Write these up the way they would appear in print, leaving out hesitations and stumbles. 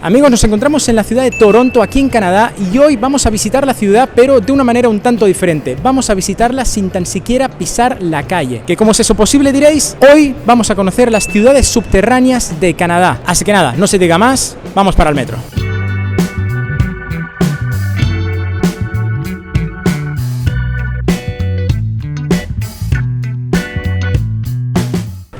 Amigos, nos encontramos en la ciudad de Toronto, aquí en Canadá, y hoy vamos a visitar la ciudad, pero de una manera un tanto diferente. Vamos a visitarla sin tan siquiera pisar la calle. ¿Que cómo es eso posible, diréis? Hoy vamos a conocer las ciudades subterráneas de Canadá. Así que nada, no se diga más, vamos para el metro.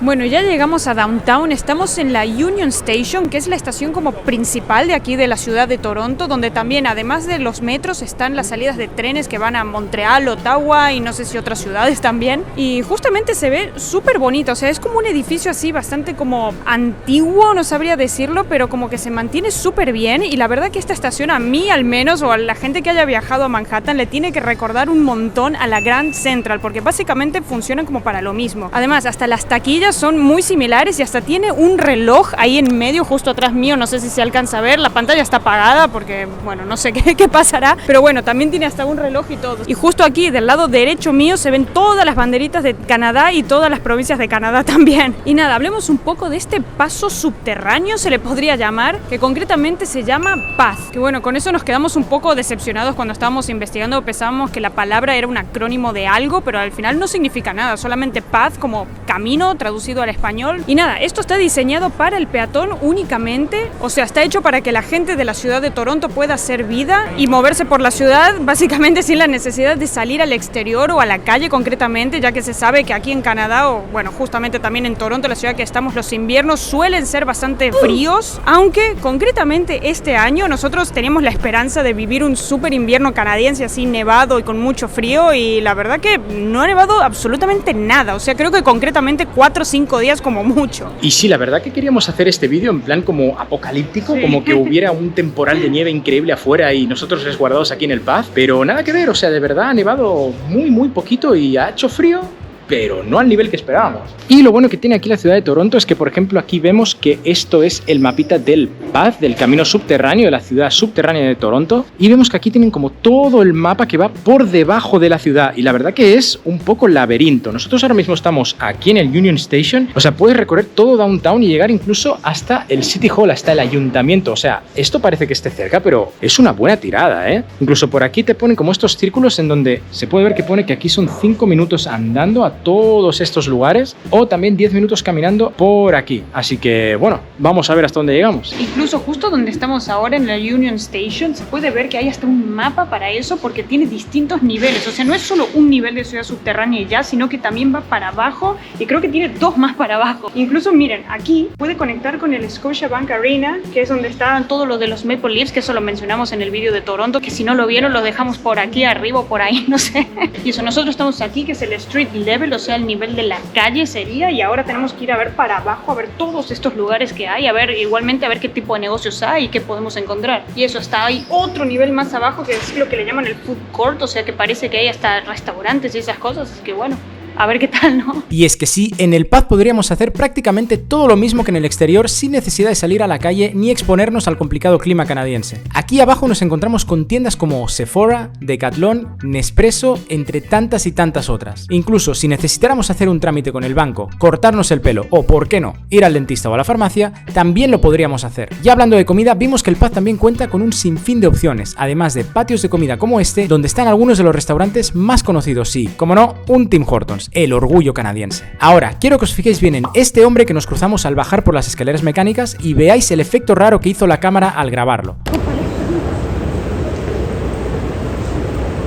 Bueno, ya llegamos a Downtown, estamos en la Union Station, que es la estación como principal de aquí de la ciudad de Toronto, donde también, además de los metros, están las salidas de trenes que van a Montreal, Ottawa y no sé si otras ciudades también. Y justamente se ve súper bonito, o sea, es como un edificio así bastante como antiguo, no sabría decirlo, pero como que se mantiene súper bien. Y la verdad que esta estación a mí al menos, o a la gente que haya viajado a Manhattan, le tiene que recordar un montón a la Grand Central, porque básicamente funcionan como para lo mismo. Además, hasta las taquillas son muy similares y hasta tiene un reloj ahí en medio, justo atrás mío, no sé si se alcanza a ver, la pantalla está apagada porque, bueno, no sé qué pasará, pero bueno, también tiene hasta un reloj y todo. Y justo aquí, del lado derecho mío, se ven todas las banderitas de Canadá y todas las provincias de Canadá también. Y nada, hablemos un poco de este paso subterráneo, se le podría llamar, que concretamente se llama Path. Que bueno, con eso nos quedamos un poco decepcionados cuando estábamos investigando, pensábamos que la palabra era un acrónimo de algo, pero al final no significa nada, solamente Path como camino traducido al español. Y nada, esto está diseñado para el peatón únicamente, o sea, está hecho para que la gente de la ciudad de Toronto pueda hacer vida y moverse por la ciudad básicamente sin la necesidad de salir al exterior o a la calle concretamente, ya que se sabe que aquí en Canadá, o bueno, justamente también en Toronto, la ciudad que estamos, los inviernos suelen ser bastante fríos, aunque concretamente este año nosotros teníamos la esperanza de vivir un súper invierno canadiense así nevado y con mucho frío, y la verdad que no ha nevado absolutamente nada, o sea, creo que concretamente 4 o 5 días como mucho. Y sí, la verdad que queríamos hacer este vídeo en plan como apocalíptico, sí, como que hubiera un temporal de nieve increíble afuera y nosotros resguardados aquí en el Path, pero nada que ver, o sea, de verdad ha nevado muy poquito y ha hecho frío, pero no al nivel que esperábamos. Y lo bueno que tiene aquí la ciudad de Toronto es que, por ejemplo, aquí vemos que esto es el mapita del Path, del camino subterráneo, de la ciudad subterránea de Toronto, y vemos que aquí tienen como todo el mapa que va por debajo de la ciudad, y la verdad que es un poco laberinto. Nosotros ahora mismo estamos aquí en el Union Station, o sea, puedes recorrer todo Downtown y llegar incluso hasta el City Hall, hasta el ayuntamiento. O sea, esto parece que esté cerca, pero es una buena tirada, ¿eh? Incluso por aquí te ponen como estos círculos en donde se puede ver que pone que aquí son 5 minutos andando a todos estos lugares, o también 10 minutos caminando por aquí. Así que bueno, vamos a ver hasta dónde llegamos. Incluso justo donde estamos ahora en la Union Station se puede ver que hay hasta un mapa para eso, porque tiene distintos niveles, o sea, no es solo un nivel de ciudad subterránea y ya, sino que también va para abajo, y creo que tiene 2 más para abajo. Incluso miren, aquí puede conectar con el Scotiabank Arena, que es donde están todo lo de los Maple Leafs, que eso lo mencionamos en el vídeo de Toronto, que si no lo vieron lo dejamos por aquí arriba o por ahí, no sé. Y eso, nosotros estamos aquí, que es el street level, o sea, el nivel de la calle sería, y ahora tenemos que ir a ver para abajo, a ver todos estos lugares que hay, a ver igualmente a ver qué tipo de negocios hay y qué podemos encontrar. Y eso, está ahí otro nivel más abajo, que es lo que le llaman el food court, o sea que parece que hay hasta restaurantes y esas cosas, así que bueno, a ver qué tal, ¿no? Y es que sí, en el Path podríamos hacer prácticamente todo lo mismo que en el exterior sin necesidad de salir a la calle ni exponernos al complicado clima canadiense. Aquí abajo nos encontramos con tiendas como Sephora, Decathlon, Nespresso, entre tantas y tantas otras. Incluso si necesitáramos hacer un trámite con el banco, cortarnos el pelo o, por qué no, ir al dentista o a la farmacia, también lo podríamos hacer. Ya hablando de comida, vimos que el Path también cuenta con un sinfín de opciones, además de patios de comida como este, donde están algunos de los restaurantes más conocidos, sí, como no, un Tim Hortons, el orgullo canadiense. Ahora, quiero que os fijéis bien en este hombre que nos cruzamos al bajar por las escaleras mecánicas y veáis el efecto raro que hizo la cámara al grabarlo.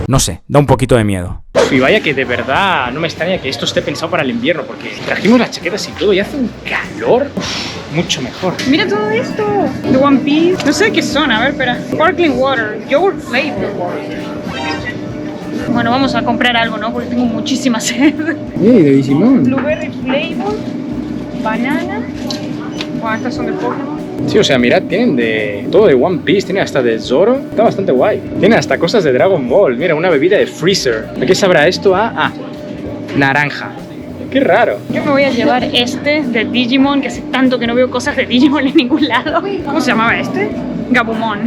No sé, da un poquito de miedo. Y vaya que de verdad no me extraña que esto esté pensado para el invierno, porque trajimos las chaquetas y todo y hace un calor mucho mejor. Mira todo esto, de One Piece, no sé qué son, a ver, espera. Sparkling water, yogurt flavor water. Bueno, vamos a comprar algo, ¿no? Porque tengo muchísima sed. ¡Ey, de Digimon! Blueberry flavor, banana. Bueno, estas son de Pokémon. Sí, o sea, mirad, tienen de todo de One Piece, tienen hasta de Zoro, está bastante guay. Tienen hasta cosas de Dragon Ball, mira, una bebida de Freezer. ¿A qué sabrá esto? Naranja. Qué raro. Yo me voy a llevar este de Digimon, que hace tanto que no veo cosas de Digimon en ningún lado. ¿Cómo se llamaba este? Gabumon.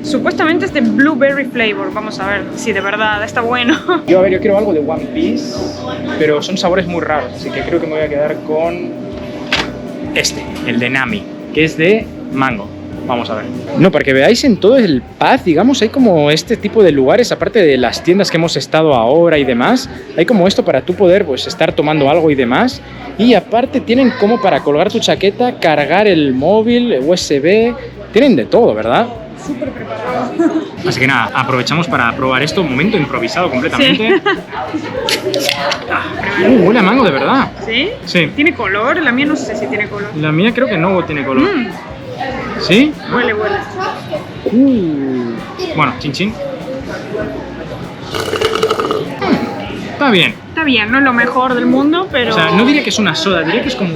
Supuestamente es de Blueberry flavor. Vamos a ver si de verdad está bueno. Yo quiero algo de One Piece, pero son sabores muy raros, así que creo que me voy a quedar con este, el de Nami, que es de mango. Vamos a ver. No, para que veáis en todo el Path, digamos, hay como este tipo de lugares, aparte de las tiendas que hemos estado ahora y demás, hay como esto para tú poder pues estar tomando algo y demás. Y aparte tienen como para colgar tu chaqueta, cargar el móvil, USB, tienen de todo, ¿verdad? Súper preparado. Así que nada, aprovechamos para probar esto, un momento improvisado completamente. Sí. Huele a mango de verdad. ¿Sí? Sí. ¿Tiene color? La mía no sé si tiene color. La mía creo que no tiene color. ¿Sí? Huele, huele. Bueno, chin chin. Está bien. Está bien, no es lo mejor del mundo, pero... O sea, no diría que es una soda, diría que es como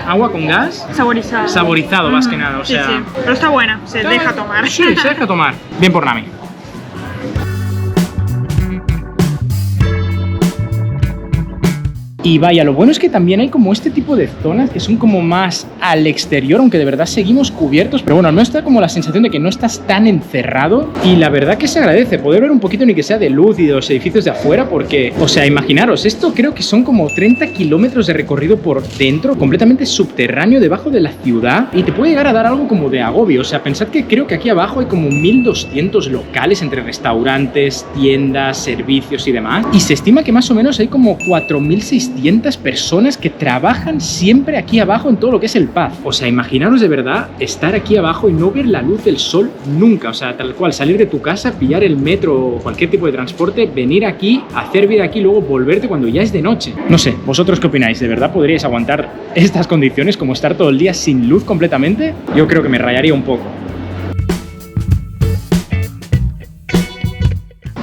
agua con gas. Saborizado. Saborizado, más que nada, o sea... Sí, sí. Pero está buena, se deja tomar. Sí, se deja tomar. Bien por Nami. Y vaya, lo bueno es que también hay como este tipo de zonas que son como más al exterior, aunque de verdad seguimos cubiertos, pero bueno, no está como la sensación de que no estás tan encerrado y la verdad que se agradece poder ver un poquito ni que sea de luz y de los edificios de afuera porque, o sea, imaginaros, esto creo que son como 30 kilómetros de recorrido por dentro, completamente subterráneo debajo de la ciudad y te puede llegar a dar algo como de agobio, o sea, pensad que creo que aquí abajo hay como 1200 locales entre restaurantes, tiendas, servicios y demás y se estima que más o menos hay como 4600 personas que trabajan siempre aquí abajo en todo lo que es el Path. O sea, imaginaros de verdad estar aquí abajo y no ver la luz del sol nunca. O sea, tal cual, salir de tu casa, pillar el metro o cualquier tipo de transporte, venir aquí, hacer vida aquí y luego volverte cuando ya es de noche. No sé, ¿vosotros qué opináis? ¿De verdad podríais aguantar estas condiciones como estar todo el día sin luz completamente? Yo creo que me rayaría un poco.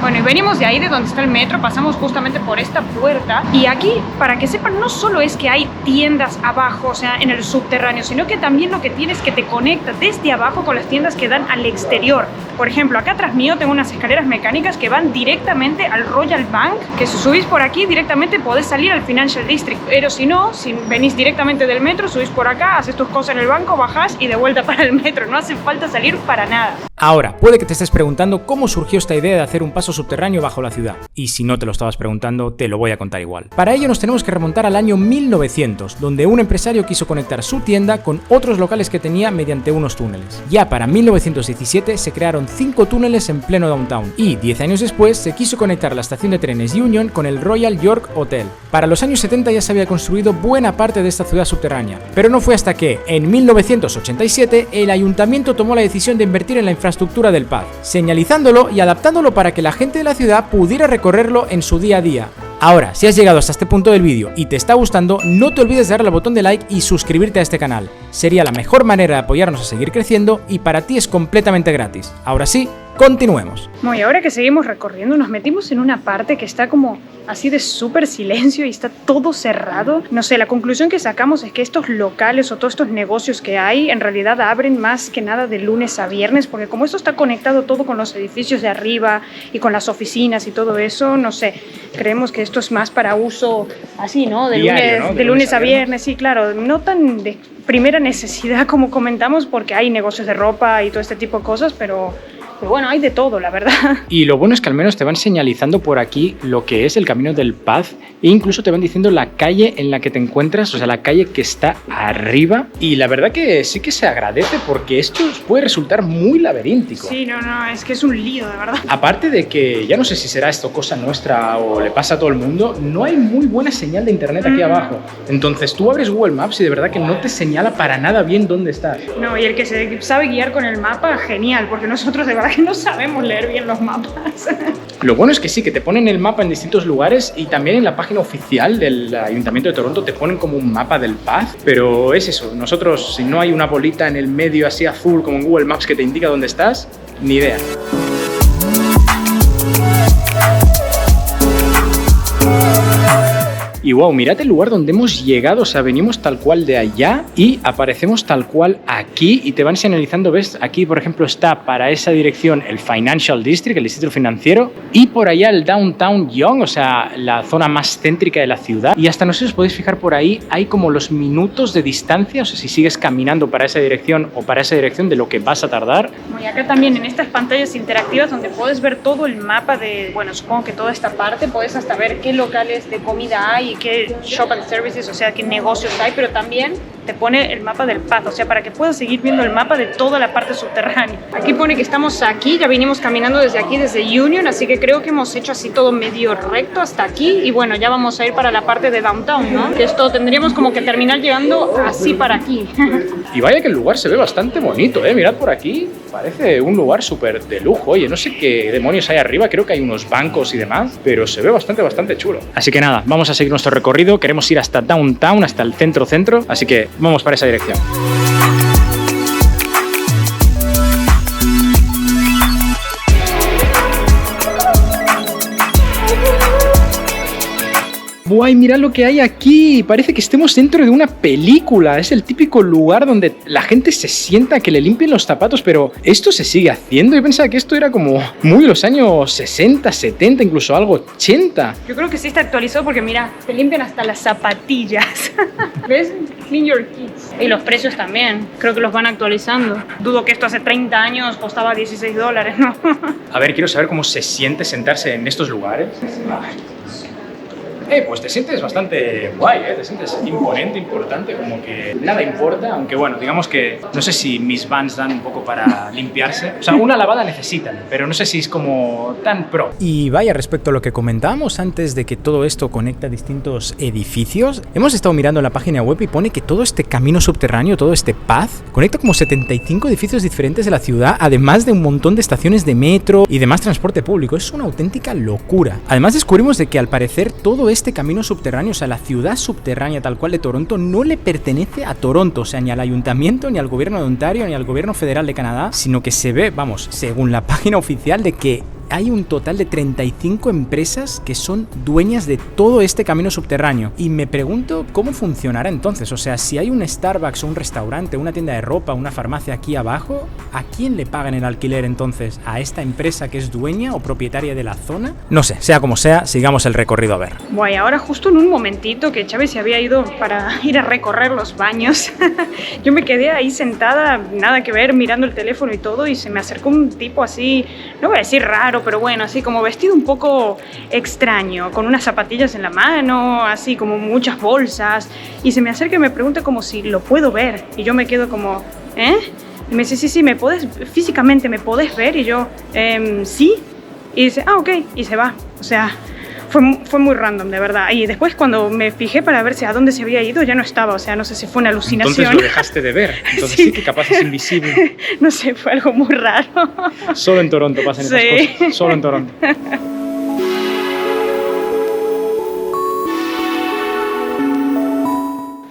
Bueno, y venimos de ahí, de donde está el metro, pasamos justamente por esta puerta y aquí, para que sepan, no solo es que hay tiendas abajo, o sea, en el subterráneo, sino que también lo que tiene es que te conecta desde abajo con las tiendas que dan al exterior. Por ejemplo, acá atrás mío tengo unas escaleras mecánicas que van directamente al Royal Bank, que si subís por aquí directamente podés salir al Financial District, pero si no, si venís directamente del metro, subís por acá, haces tus cosas en el banco, bajás y de vuelta para el metro, no hace falta salir para nada. Ahora, puede que te estés preguntando cómo surgió esta idea de hacer un paso subterráneo bajo la ciudad. Y si no te lo estabas preguntando, te lo voy a contar igual. Para ello nos tenemos que remontar al año 1900, donde un empresario quiso conectar su tienda con otros locales que tenía mediante unos túneles. Ya para 1917 se crearon 5 túneles en pleno downtown y 10 años después se quiso conectar la estación de trenes Union con el Royal York Hotel. Para los años 70 ya se había construido buena parte de esta ciudad subterránea, pero no fue hasta que, en 1987, el ayuntamiento tomó la decisión de invertir en la infraestructura del Path, señalizándolo y adaptándolo para que la gente de la ciudad pudiera recorrerlo en su día a día. Ahora, si has llegado hasta este punto del vídeo y te está gustando, no te olvides de darle al botón de like y suscribirte a este canal. Sería la mejor manera de apoyarnos a seguir creciendo y para ti es completamente gratis. Ahora sí, continuemos. Bueno, y ahora que seguimos recorriendo, nos metimos en una parte que está como así de súper silencio y está todo cerrado. No sé, la conclusión que sacamos es que estos locales o todos estos negocios que hay en realidad abren más que nada de lunes a viernes, porque como esto está conectado todo con los edificios de arriba y con las oficinas y todo eso, no sé, creemos que esto es más para uso así, ¿no? De diario, lunes, ¿no? de lunes a viernes, sí, claro, no tan de primera necesidad como comentamos, porque hay negocios de ropa y todo este tipo de cosas, pero bueno, hay de todo, la verdad. Y lo bueno es que al menos te van señalizando por aquí lo que es el camino del Path e incluso te van diciendo la calle en la que te encuentras, o sea, la calle que está arriba. Y la verdad que sí que se agradece porque esto puede resultar muy laberíntico. Sí, no, es que es un lío, de verdad. Aparte de que, ya no sé si será esto cosa nuestra o le pasa a todo el mundo, no hay muy buena señal de internet aquí abajo. Entonces tú abres Google Maps y de verdad que no te señala para nada bien dónde estás. No, y el que se sabe guiar con el mapa, genial, porque nosotros de verdad que no sabemos leer bien los mapas. Lo bueno es que sí, que te ponen el mapa en distintos lugares y también en la página oficial del Ayuntamiento de Toronto te ponen como un mapa del Path, pero es eso, nosotros si no hay una bolita en el medio así azul como en Google Maps que te indica dónde estás, ni idea. Y wow, mirad el lugar donde hemos llegado, o sea, venimos tal cual de allá y aparecemos tal cual aquí y te van señalizando, ves, aquí por ejemplo está para esa dirección el Financial District, el distrito financiero, y por allá el Downtown Yonge, o sea, la zona más céntrica de la ciudad. Y hasta no sé si os podéis fijar por ahí, hay como los minutos de distancia, o sea, si sigues caminando para esa dirección o para esa dirección de lo que vas a tardar. Y acá también en estas pantallas interactivas donde puedes ver todo el mapa de, bueno, supongo que toda esta parte, puedes hasta ver qué locales de comida hay, qué shop and services, o sea, qué negocios hay, pero también te pone el mapa del Path, o sea, para que puedas seguir viendo el mapa de toda la parte subterránea. Aquí pone que estamos aquí, ya vinimos caminando desde aquí, desde Union, así que creo que hemos hecho así todo medio recto hasta aquí y bueno, ya vamos a ir para la parte de Downtown, ¿no? Que esto tendríamos como que terminar llegando así para aquí. Y vaya que el lugar se ve bastante bonito, ¿eh? Mirad por aquí, parece un lugar súper de lujo. Oye, no sé qué demonios hay arriba, creo que hay unos bancos y demás, pero se ve bastante chulo. Así que nada, vamos a seguir nuestro recorrido, queremos ir hasta Downtown, hasta el centro, así que vamos para esa dirección. ¡Guay! Mirad lo que hay aquí. Parece que estemos dentro de una película. Es el típico lugar donde la gente se sienta, que le limpien los zapatos, pero esto se sigue haciendo. Yo pensaba que esto era como muy los años 60, 70, incluso algo 80. Yo creo que sí está actualizado porque mira, te limpian hasta las zapatillas. ¿Ves? Clean your kids. Y los precios también. Creo que los van actualizando. Dudo que esto hace 30 años costaba $16, ¿no? A ver, quiero saber cómo se siente sentarse en estos lugares. Pues te sientes bastante guay, te sientes imponente, importante, como que nada importa, aunque bueno, digamos que no sé si mis Vans dan un poco para limpiarse. O sea, una lavada necesitan, pero no sé si es como tan pro. Y vaya, respecto a lo que comentábamos antes de que todo esto conecta distintos edificios, hemos estado mirando la página web y pone que todo este camino subterráneo, todo este path, conecta como 75 edificios diferentes de la ciudad, además de un montón de estaciones de metro y demás transporte público. Es una auténtica locura. Además descubrimos de que al parecer todo este camino subterráneo, o sea, la ciudad subterránea tal cual de Toronto, no le pertenece a Toronto, o sea, ni al ayuntamiento, ni al gobierno de Ontario, ni al gobierno federal de Canadá, sino que se ve, vamos, según la página oficial, de que hay un total de 35 empresas que son dueñas de todo este camino subterráneo. Y me pregunto cómo funcionará entonces. O sea, si hay un Starbucks o un restaurante, una tienda de ropa, una farmacia aquí abajo, ¿a quién le pagan el alquiler entonces? ¿A esta empresa que es dueña o propietaria de la zona? No sé, sea como sea, sigamos el recorrido a ver. Bueno, y ahora justo en un momentito que Chávez se había ido para ir a recorrer los baños, yo me quedé ahí sentada, nada que ver, mirando el teléfono y todo, y se me acercó un tipo así, no voy a decir raro, pero bueno, así como vestido un poco extraño, con unas zapatillas en la mano, así como muchas bolsas, y se me acerca y me pregunta como si lo puedo ver, y yo me quedo como, ¿eh? Y me dice, sí, físicamente me podés ver, y yo, sí, y dice, ok, y se va, o sea, fue muy random, de verdad. Y después cuando me fijé para ver si a dónde se había ido, ya no estaba, o sea, no sé si fue una alucinación. Entonces lo dejaste de ver, entonces sí que capaz es invisible. No sé, fue algo muy raro. Solo en Toronto pasan esas cosas, solo en Toronto.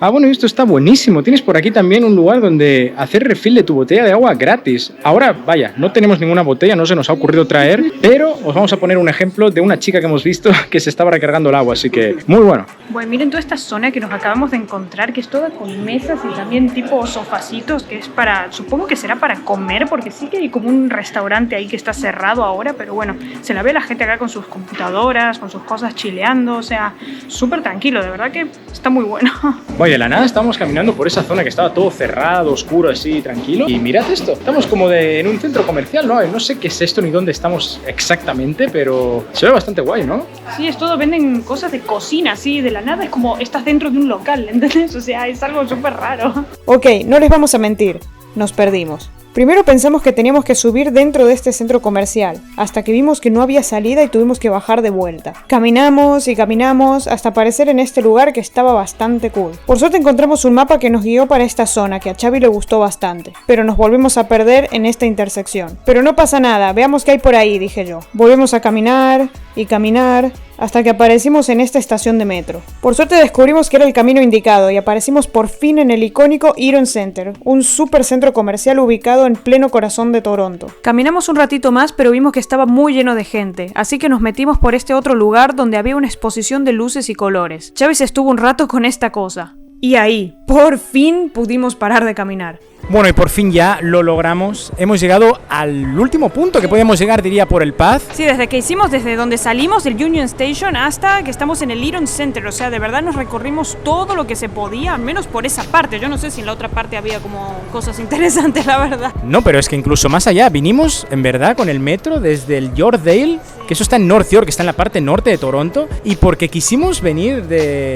Ah, bueno, esto está buenísimo. Tienes por aquí también un lugar donde hacer refill de tu botella de agua gratis. Ahora, vaya, no tenemos ninguna botella, no se nos ha ocurrido traer, pero os vamos a poner un ejemplo de una chica que hemos visto que se estaba recargando el agua, así que muy bueno. Bueno, miren toda esta zona que nos acabamos de encontrar, que es toda con mesas y también tipo sofacitos, que es para, supongo que será para comer, porque sí que hay como un restaurante ahí que está cerrado ahora, pero bueno, se la ve la gente acá con sus computadoras, con sus cosas chileando, o sea, súper tranquilo, de verdad que está muy bueno. Oye, de la nada estábamos caminando por esa zona que estaba todo cerrado, oscuro, así, tranquilo. Y mirad esto, estamos como en un centro comercial, ¿no? No sé qué es esto ni dónde estamos exactamente, pero se ve bastante guay, ¿no? Sí, es todo, venden cosas de cocina, así, de la nada es como estás dentro de un local, ¿entendés? O sea, es algo súper raro. Ok, no les vamos a mentir, nos perdimos. Primero pensamos que teníamos que subir dentro de este centro comercial, hasta que vimos que no había salida y tuvimos que bajar de vuelta. Caminamos y caminamos hasta aparecer en este lugar que estaba bastante cool. Por suerte encontramos un mapa que nos guió para esta zona, que a Xavi le gustó bastante, pero nos volvimos a perder en esta intersección. Pero no pasa nada, veamos qué hay por ahí, dije yo. Volvemos a caminar y caminar hasta que aparecimos en esta estación de metro. Por suerte descubrimos que era el camino indicado y aparecimos por fin en el icónico Eaton Center, un super centro comercial ubicado en pleno corazón de Toronto. Caminamos un ratito más, pero vimos que estaba muy lleno de gente, así que nos metimos por este otro lugar donde había una exposición de luces y colores. Chávez estuvo un rato con esta cosa. Y ahí, por fin pudimos parar de caminar. Bueno, y por fin ya lo logramos. Hemos llegado al último punto que podíamos llegar, diría, por el Path. Sí, desde donde salimos del Union Station hasta que estamos en el Eaton Center, o sea, de verdad nos recorrimos todo lo que se podía, al menos por esa parte. Yo no sé si en la otra parte había como cosas interesantes, la verdad. No, pero es que incluso más allá, vinimos, en verdad, con el metro desde el Yorkdale, que eso está en North York, que está en la parte norte de Toronto, y porque quisimos venir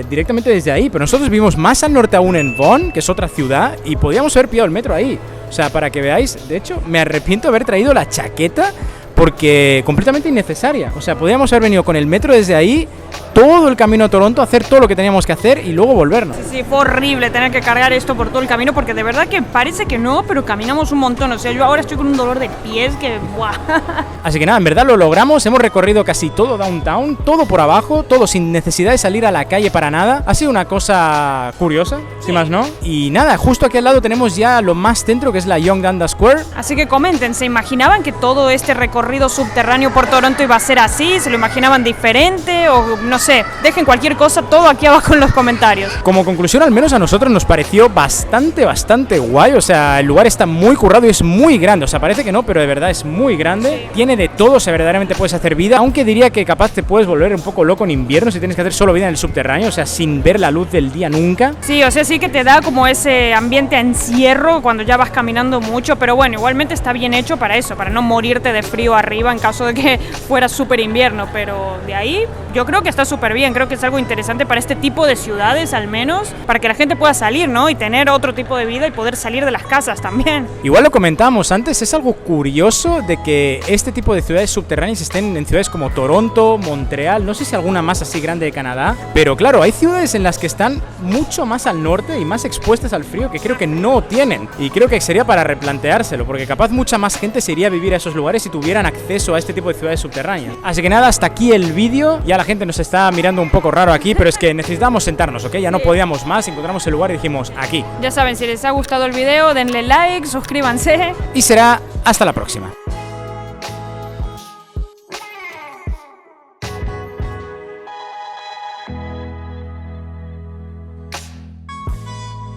directamente desde ahí, pero nosotros vivimos más al norte aún en Vaughan, que es otra ciudad, y podíamos haber pillado el metro ahí. O sea, para que veáis, de hecho, me arrepiento de haber traído la chaqueta porque completamente innecesaria. O sea, podíamos haber venido con el metro desde ahí, todo el camino a Toronto, hacer todo lo que teníamos que hacer y luego volvernos. Sí, fue horrible tener que cargar esto por todo el camino porque de verdad que parece que no, pero caminamos un montón. O sea, yo ahora estoy con un dolor de pies que... ¡buah! Así que nada, en verdad lo logramos, hemos recorrido casi todo downtown, todo por abajo, todo sin necesidad de salir a la calle para nada. Ha sido una cosa curiosa, sin más no. Y nada, justo aquí al lado tenemos ya lo más centro, que es la Yonge Dundas Square. Así que comenten, ¿se imaginaban que todo este recorrido subterráneo por Toronto iba a ser así? ¿Se lo imaginaban diferente? O no sé, dejen cualquier cosa todo aquí abajo en los comentarios. Como conclusión, al menos a nosotros nos pareció bastante guay. O sea, el lugar está muy currado y es muy grande. O sea, parece que no, pero de verdad es muy grande. Tiene de todo, o sea, verdaderamente puedes hacer vida. Aunque diría que capaz te puedes volver un poco loco en invierno si tienes que hacer solo vida en el subterráneo, o sea, sin ver la luz del día nunca. Sí, o sea, sí que te da como ese ambiente a encierro cuando ya vas caminando mucho, pero bueno, igualmente está bien hecho para eso, para no morirte de frío arriba en caso de que fuera súper invierno, pero de ahí yo creo que está súper bien, creo que es algo interesante para este tipo de ciudades al menos, para que la gente pueda salir, ¿no? Y tener otro tipo de vida y poder salir de las casas también. Igual lo comentábamos antes, es algo curioso de que este tipo de ciudades subterráneas estén en ciudades como Toronto, Montreal, no sé si alguna más así grande de Canadá, pero claro, hay ciudades en las que están mucho más al norte y más expuestas al frío que creo que no tienen, y creo que sería para replanteárselo, porque capaz mucha más gente se iría a vivir a esos lugares si tuvieran acceso a este tipo de ciudades subterráneas. Así que nada, hasta aquí el vídeo. Ya la gente nos está mirando un poco raro aquí, pero es que necesitamos sentarnos, ¿ok? Ya no podíamos más, encontramos el lugar y dijimos aquí. Ya saben, si les ha gustado el video, denle like, suscríbanse. Y será hasta la próxima.